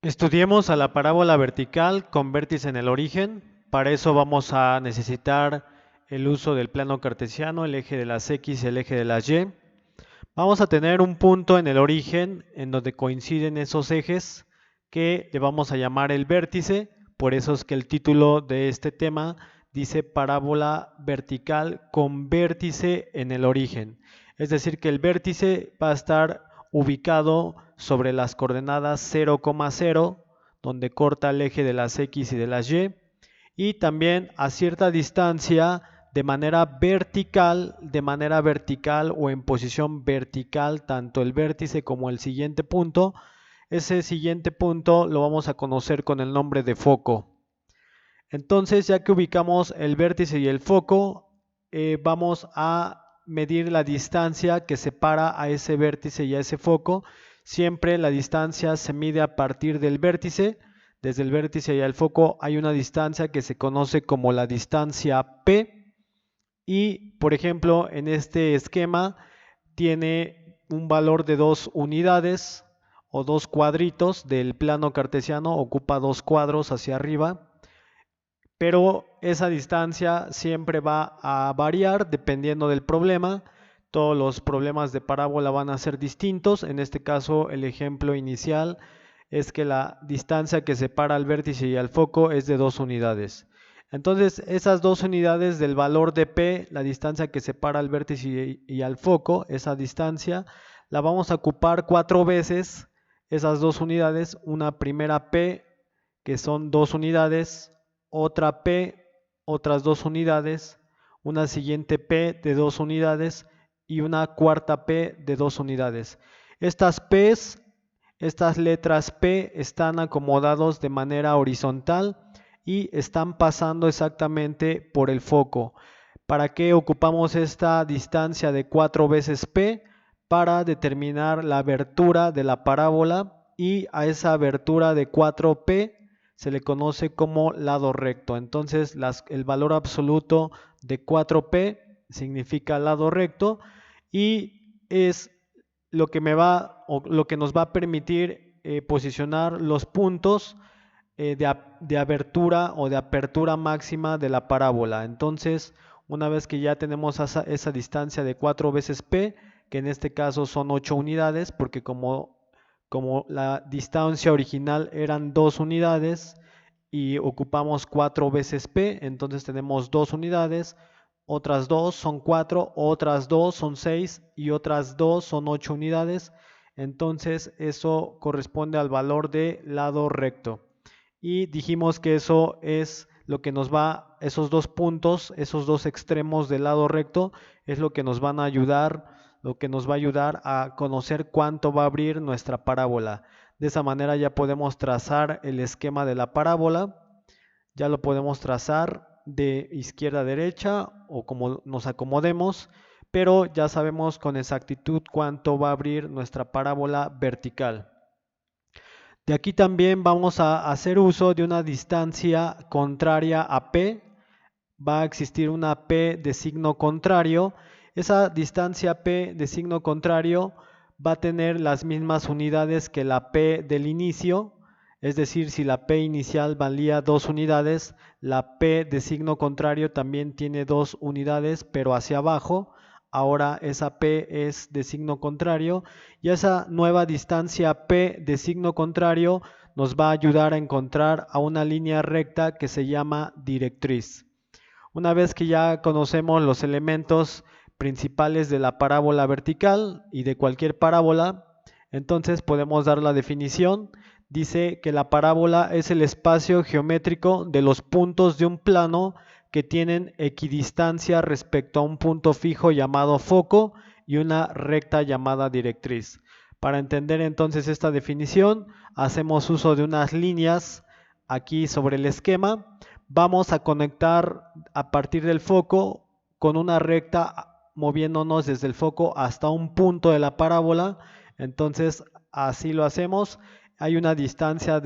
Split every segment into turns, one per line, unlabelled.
Estudiemos a la parábola vertical con vértice en el origen. Para eso vamos a necesitar el uso del plano cartesiano, el eje de las X y el eje de las Y. Vamos a tener un punto en el origen en donde coinciden esos ejes que le vamos a llamar el vértice. Por eso es que el título de este tema dice parábola vertical con vértice en el origen. Es decir, que el vértice va a estar ubicado sobre las coordenadas 0,0, donde corta el eje de las X y de las y también a cierta distancia de manera vertical o en posición vertical, tanto el vértice como el siguiente punto. Ese siguiente punto lo vamos a conocer con el nombre de foco. Entonces, ya que ubicamos el vértice y el foco, vamos a medir la distancia que separa a ese vértice y a ese foco. Siempre la distancia se mide a partir del vértice. Desde el vértice y al foco hay una distancia que se conoce como la distancia P. Y, por ejemplo, en este esquema tiene un valor de 2 unidades o 2 cuadritos del plano cartesiano, ocupa 2 cuadros hacia arriba, pero esa distancia siempre va a variar dependiendo del problema. Todos los problemas de parábola van a ser distintos. En este caso, el ejemplo inicial es que la distancia que separa al vértice y al foco es de 2 unidades. Entonces, esas 2 unidades del valor de P, la distancia que separa al vértice y al foco, esa distancia, la vamos a ocupar 4 veces, esas 2 unidades, una primera P, que son 2 unidades, otra P, otras 2 unidades, una siguiente P de 2 unidades y una cuarta P de 2 unidades. Estas P's, estas letras P están acomodados de manera horizontal y están pasando exactamente por el foco. ¿Para qué ocupamos esta distancia de 4 veces P? Para determinar la abertura de la parábola, y a esa abertura de 4P se le conoce como lado recto. Entonces el valor absoluto de 4P significa lado recto y es lo que lo que nos va a permitir posicionar los puntos de abertura o de apertura máxima de la parábola. Entonces, una vez que ya tenemos esa distancia de 4 veces P, que en este caso son 8 unidades, porque como la distancia original eran 2 unidades y ocupamos 4 veces P, entonces tenemos 2 unidades, otras 2 son 4, otras 2 son 6 y otras 2 son 8 unidades. Entonces eso corresponde al valor de lado recto. Y dijimos que eso es lo que nos va, esos dos puntos, esos dos extremos del lado recto, es lo que nos van a ayudar, lo que nos va a ayudar a conocer cuánto va a abrir nuestra parábola. De esa manera ya podemos trazar el esquema de la parábola, ya lo podemos trazar de izquierda a derecha o como nos acomodemos, pero ya sabemos con exactitud cuánto va a abrir nuestra parábola vertical. De aquí también vamos a hacer uso de una distancia contraria a P. Va a existir una P de signo contrario. Esa distancia P de signo contrario va a tener las mismas unidades que la P del inicio. Es decir, si la P inicial valía 2 unidades, la P de signo contrario también tiene 2 unidades, pero hacia abajo. Ahora esa P es de signo contrario y esa nueva distancia P de signo contrario nos va a ayudar a encontrar a una línea recta que se llama directriz. Una vez que ya conocemos los elementos principales de la parábola vertical y de cualquier parábola, entonces podemos dar la definición. Dice que la parábola es el espacio geométrico de los puntos de un plano que tienen equidistancia respecto a un punto fijo llamado foco y una recta llamada directriz. Para entender entonces esta definición, hacemos uso de unas líneas aquí sobre el esquema. Vamos a conectar a partir del foco con una recta moviéndonos desde el foco hasta un punto de la parábola. Entonces así lo hacemos. hay una distancia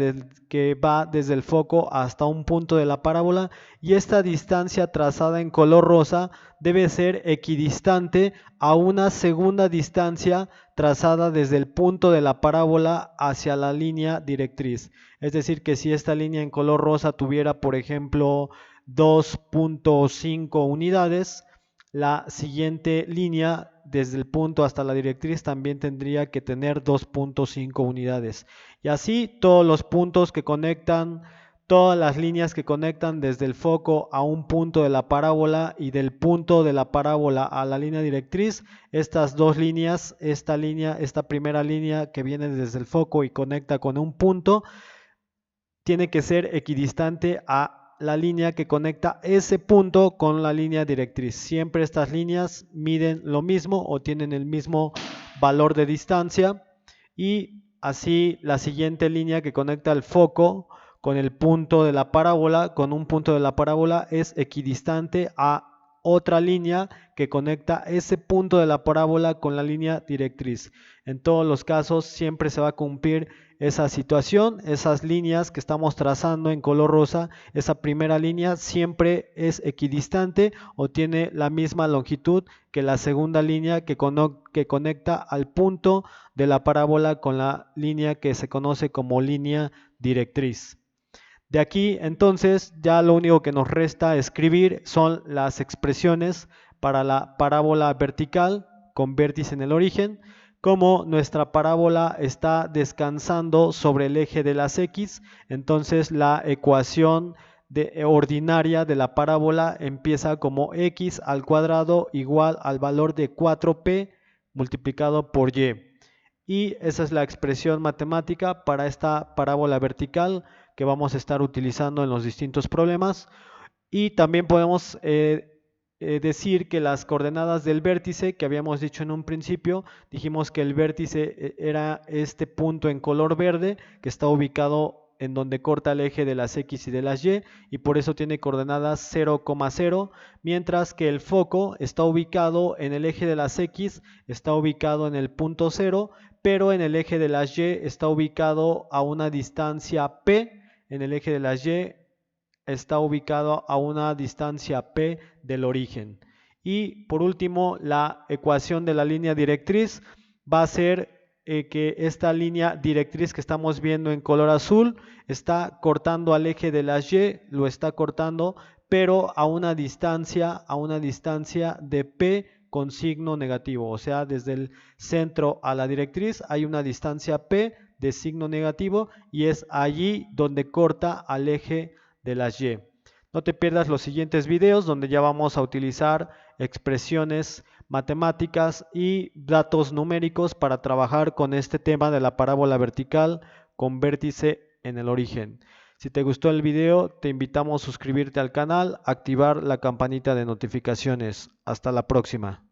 que va desde el foco hasta un punto de la parábola, y esta distancia trazada en color rosa debe ser equidistante a una segunda distancia trazada desde el punto de la parábola hacia la línea directriz. Es decir, que si esta línea en color rosa tuviera, por ejemplo, 2.5 unidades, la siguiente línea desde el punto hasta la directriz también tendría que tener 2.5 unidades. Y así todos los puntos que conectan, todas las líneas que conectan desde el foco a un punto de la parábola y del punto de la parábola a la línea directriz, estas dos líneas, esta primera línea que viene desde el foco y conecta con un punto, tiene que ser equidistante a la línea que conecta ese punto con la línea directriz. Siempre estas líneas miden lo mismo o tienen el mismo valor de distancia, y así la siguiente línea que conecta el foco con el punto de la parábola, con un punto de la parábola, es equidistante a otra línea que conecta ese punto de la parábola con la línea directriz. En todos los casos siempre se va a cumplir esa situación. Esas líneas que estamos trazando en color rosa, esa primera línea siempre es equidistante o tiene la misma longitud que la segunda línea que conecta al punto de la parábola con la línea que se conoce como línea directriz. De aquí entonces ya lo único que nos resta escribir son las expresiones para la parábola vertical con vértice en el origen. Como nuestra parábola está descansando sobre el eje de las X, entonces la ecuación ordinaria de la parábola empieza como x al cuadrado igual al valor de 4p multiplicado por y. Y esa es la expresión matemática para esta parábola vertical que vamos a estar utilizando en los distintos problemas. Y también podemos decir que las coordenadas del vértice que habíamos dicho en un principio, dijimos que el vértice era este punto en color verde que está ubicado en donde corta el eje de las X y de las y por eso tiene coordenadas 0,0, mientras que el foco está ubicado en el eje de las X, está ubicado en el punto 0, pero en el eje de las Y está ubicado a una distancia P. En el eje de las Y está ubicado a una distancia P del origen. Y por último, la ecuación de la línea directriz va a ser que esta línea directriz que estamos viendo en color azul está cortando al eje de las Y, lo está cortando, pero a una distancia de P con signo negativo. O sea, desde el centro a la directriz hay una distancia P de signo negativo y es allí donde corta al eje de las Y. No te pierdas los siguientes videos donde ya vamos a utilizar expresiones matemáticas y datos numéricos para trabajar con este tema de la parábola vertical con vértice en el origen. Si te gustó el video, te invitamos a suscribirte al canal, activar la campanita de notificaciones. Hasta la próxima.